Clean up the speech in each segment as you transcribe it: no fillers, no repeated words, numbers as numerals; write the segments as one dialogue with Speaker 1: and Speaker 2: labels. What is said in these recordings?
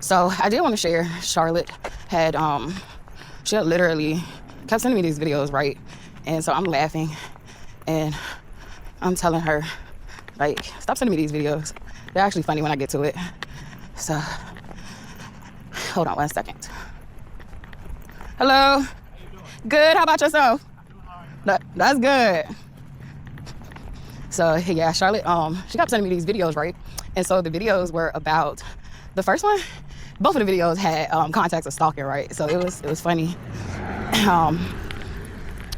Speaker 1: So I did want to share. Charlotte had she had literally kept sending me these videos, right? And so I'm laughing and I'm telling her, like, stop sending me these videos. They're actually funny when I get to it. So hold on 1 second. Hello. Good. How about yourself? That's good. So yeah, Charlotte, she kept sending me these videos, right? And so the videos were about, the first one, both of the videos had context of stalking, right? So it was funny.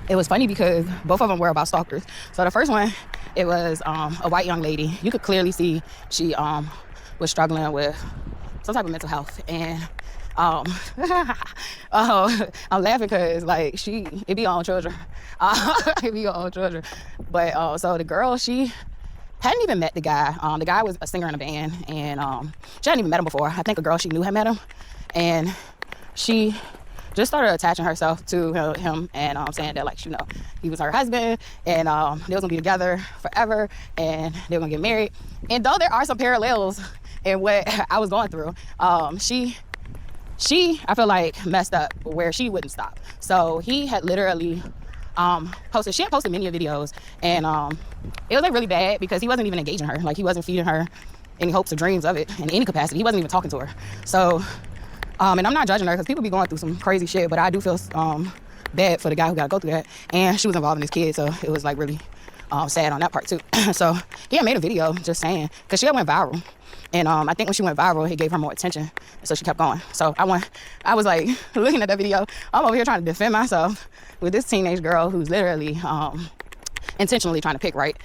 Speaker 1: It was funny because both of them were about stalkers. So the first one, it was a white young lady. You could clearly see she was struggling with some type of mental health. And I'm laughing because like it be on children. It be on children. But so the girl, she hadn't even met the guy. The guy was a singer in a band, and she hadn't even met him before. I think a girl she knew had met him, and she just started attaching herself to him and saying that, like, he was her husband, and they was gonna be together forever, and they were gonna get married. And though there are some parallels in what I was going through, she I feel like messed up where she wouldn't stop. So he had literally she had posted many videos, and it was like really bad because he wasn't even engaging her. Like, he wasn't feeding her any hopes or dreams of it in any capacity. He wasn't even talking to her. So and I'm not judging her because people be going through some crazy shit, but I do feel bad for the guy who got to go through that. And she was involved in his kid, so it was like really sad on that part too. So he had made a video just saying, because she had went viral. And I think when she went viral, it gave her more attention. So she kept going. So I was like looking at that video. I'm over here trying to defend myself with this teenage girl who's literally intentionally trying to pick, right?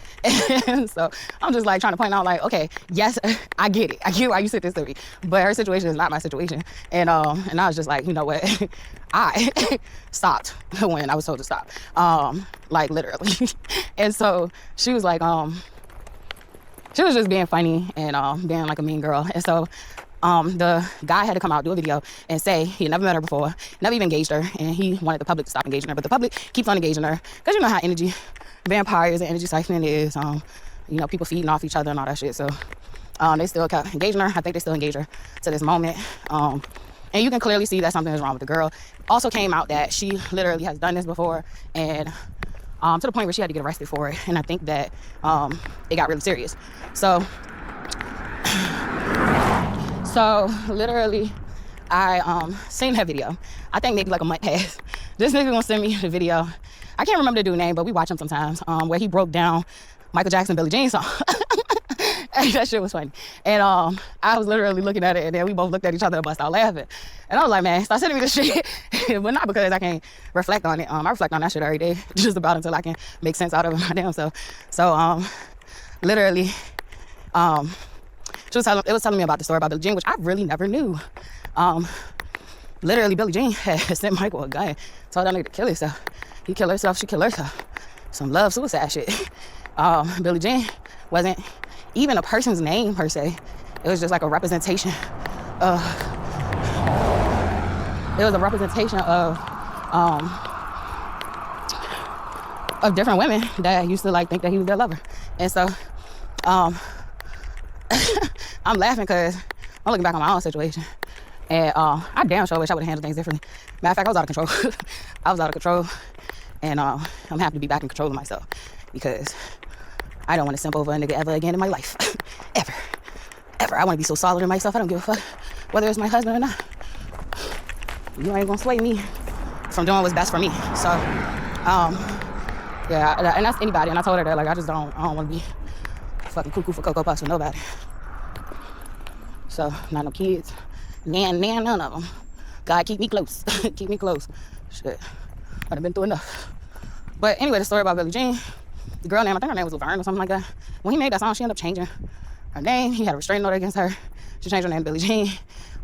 Speaker 1: And so I'm just like trying to point out, like, okay, yes, I get it. I get why you said this to me, but her situation is not my situation. And I was just like, you know what? I stopped when I was told to stop, like literally. And so she was like, she was just being funny and being like a mean girl. And so the guy had to come out, do a video, and say he had never met her before, never even engaged her, and he wanted the public to stop engaging her. But the public keeps on engaging her because you know how energy vampires and energy siphoning is. People feeding off each other and all that shit. So they still kept engaging her. I think they still engage her to this moment. And you can clearly see that something is wrong with the girl. Also came out that she literally has done this before, and to the point where she had to get arrested for it. And I think that it got really serious. So literally, I seen that video. I think maybe like a month passed. This nigga gonna send me the video. I can't remember the dude's name, but we watch him sometimes, where he broke down Michael Jackson, Billie Jean song. That shit was funny. And I was literally looking at it, and then we both looked at each other and bust out laughing. And I was like, man, stop sending me this shit. But not because I can't reflect on it. I reflect on that shit every day, just about until I can make sense out of it my damn self. So literally, it was telling me about the story about Billie Jean, which I really never knew. Literally, Billie Jean had sent Michael a gun, told that nigga to kill himself. He killed herself, she killed herself. Some love suicide shit. Billie Jean wasn't even a person's name per se. It was just like a representation of, of different women that used to like think that he was their lover. And so I'm laughing because I'm looking back on my own situation, and I damn sure wish I would have handled things differently. Matter of fact, I was out of control. I was out of control, and I'm happy to be back in control of myself because I don't want to simp over a nigga ever again in my life. Ever. I want to be so solid in myself, I don't give a fuck whether it's my husband or not. You ain't gonna sway me from doing what's best for me. So yeah, and that's anybody. And I told her that, like, I don't want to be fucking cuckoo for Cocoa Puffs with nobody. So, not no kids. None of them. God, keep me close. Keep me close. Shit. I've been through enough. But anyway, the story about Billie Jean, the girl name, I think her name was Laverne or something like that. When he made that song, she ended up changing her name. He had a restraining order against her. She changed her name to Billie Jean.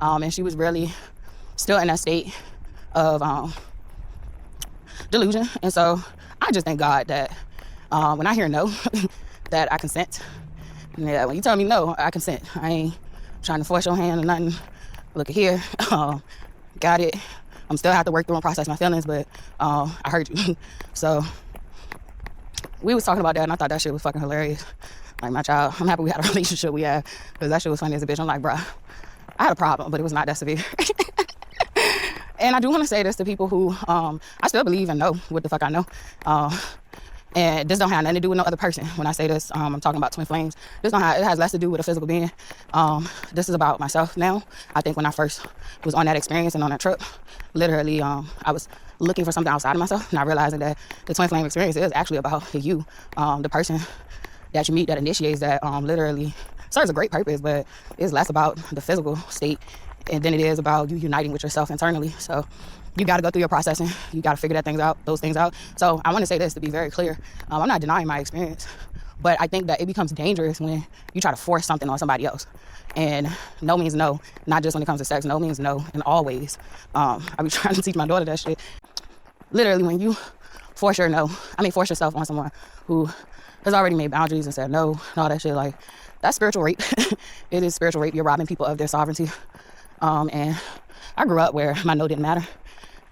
Speaker 1: And she was really still in that state of delusion. And so I just thank God that when I hear no, that I consent. Yeah, when you tell me no, I consent. I ain't trying to force your hand or nothing. Look at here. Got it. I'm still have to work through and process my feelings, but I heard you. So we was talking about that, and I thought that shit was fucking hilarious. Like, my child, I'm happy we had a relationship we had, because that shit was funny as a bitch. I'm like, bruh, I had a problem, but it was not that severe. And I do want to say this to people who I still believe and know what the fuck I know. And this don't have nothing to do with no other person. When I say this, I'm talking about twin flames. It has less to do with a physical being. This is about myself now. I think when I first was on that experience and on that trip, literally, I was looking for something outside of myself, not realizing that the twin flame experience is actually about you, the person that you meet that initiates that literally serves a great purpose, but it's less about the physical state and than it is about you uniting with yourself internally. So you got to go through your processing. You got to figure those things out. So I want to say this to be very clear. I'm not denying my experience, but I think that it becomes dangerous when you try to force something on somebody else. And no means no, not just when it comes to sex. No means no, and always. I be trying to teach my daughter that shit. Literally, when you force yourself on someone who has already made boundaries and said no, and all that shit, like, that's spiritual rape. It is spiritual rape. You're robbing people of their sovereignty. And I grew up where my no didn't matter.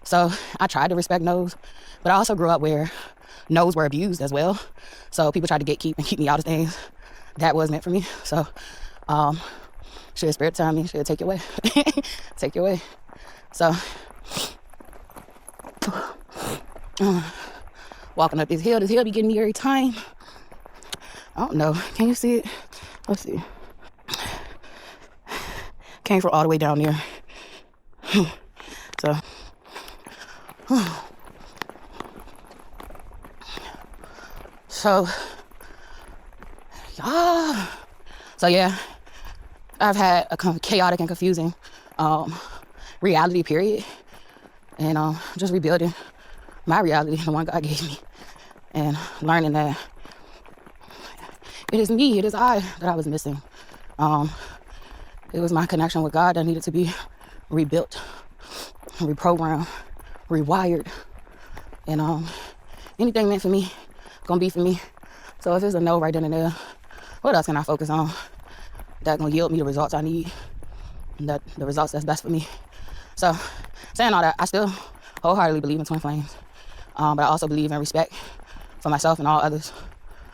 Speaker 1: So I tried to respect no's, but I also grew up where no's were abused as well. So people tried to gatekeep and keep me out of things that was meant for me. So, should spirit tell me, should take your way. Take your way. So, walking up this hill be getting me every time. I don't know. Can you see it? Let's see. Came from all the way down there. So, yeah, I've had a chaotic and confusing reality period, and just rebuilding my reality, the one God gave me, and learning that it is me, it is I that I was missing. It was my connection with God that needed to be rebuilt, reprogrammed, rewired, and anything meant for me, gonna be for me. So if it's a no right then and there, what else can I focus on that gonna yield me the results I need, and that the results that's best for me? So saying all that, I still wholeheartedly believe in twin flames, but I also believe in respect for myself and all others.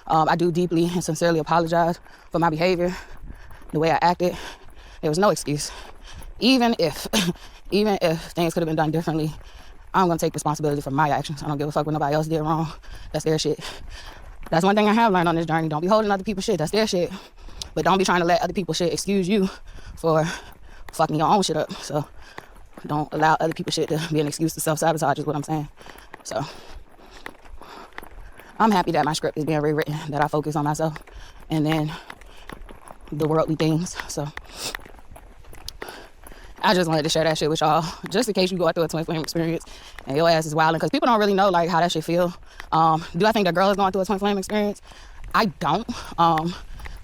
Speaker 1: I do deeply and sincerely apologize for my behavior, the way I acted. There was no excuse. Even if things could have been done differently, I'm gonna take responsibility for my actions. I don't give a fuck what nobody else did wrong. That's their shit. That's one thing I have learned on this journey. Don't be holding other people's shit. That's their shit. But don't be trying to let other people's shit excuse you for fucking your own shit up. So don't allow other people's shit to be an excuse to self-sabotage is what I'm saying. So I'm happy that my script is being rewritten, that I focus on myself and then the worldly things. So I just wanted to share that shit with y'all, just in case you go through a twin flame experience and your ass is wilding, because people don't really know like how that shit feel. Do I think the girl is going through a twin flame experience? I don't.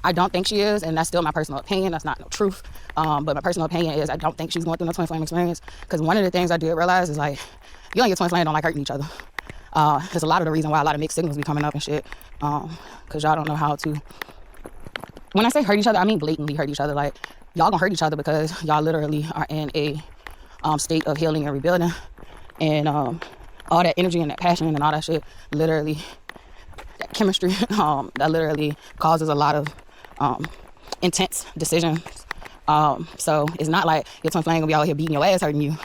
Speaker 1: I don't think she is, and that's still my personal opinion. That's not no truth. But my personal opinion is I don't think she's going through no twin flame experience, because one of the things I did realize is like you and your twin flame don't like hurting each other. There's a lot of the reason why a lot of mixed signals be coming up and shit, because y'all don't know how to. When I say hurt each other, I mean blatantly hurt each other. Like, y'all gonna hurt each other because y'all literally are in a state of healing and rebuilding, and all that energy and that passion and all that shit, literally, that chemistry, that literally causes a lot of intense decisions. So it's not like your twin flame gonna be out here beating your ass, hurting you,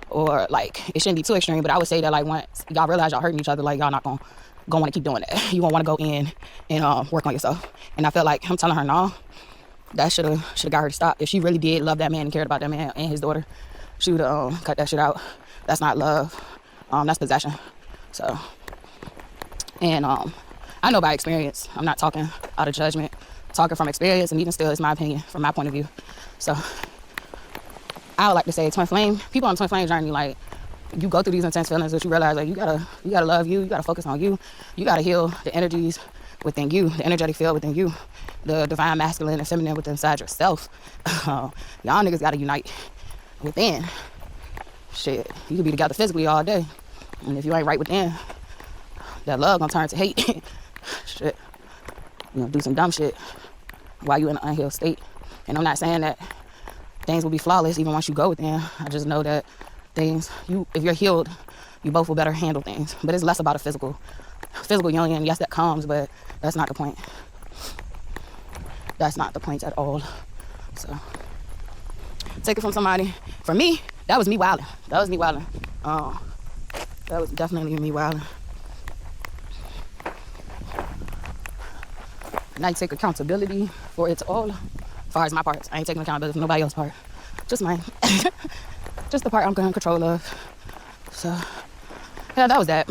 Speaker 1: or like it shouldn't be too extreme. But I would say that like once y'all realize y'all hurting each other, like y'all not gonna want to keep doing that. You gonna want to go in and work on yourself. And I felt like him telling her no, that should have got her to stop. If she really did love that man and cared about that man and his daughter, she would have cut that shit out. That's not love. That's possession. So, and I know by experience. I'm not talking out of judgment. I'm talking from experience, and even still, it's my opinion from my point of view. So, I would like to say, twin flame people on twin flame journey, like you go through these intense feelings, but you realize like you gotta love you. You gotta focus on you. You gotta heal the energies within you, the energetic field within you, the divine masculine and feminine within inside yourself. Y'all niggas gotta unite within. Shit, you could be together physically all day, and if you ain't right within, that love gonna turn to hate. Shit, you know, do some dumb shit while you in an unhealed state. And I'm not saying that things will be flawless even once you go within. I just know that things, if you're healed, you both will better handle things. But it's less about a physical union. Yes, that comes, but that's not the point. That's not the point at all. So take it from somebody. For me, that was me wilding. That was me wilding. That was definitely me wilding. And I take accountability for it all. As far as my parts, I ain't taking accountability for nobody else's part. Just mine. Just the part I'm in control of. So, yeah, that was that.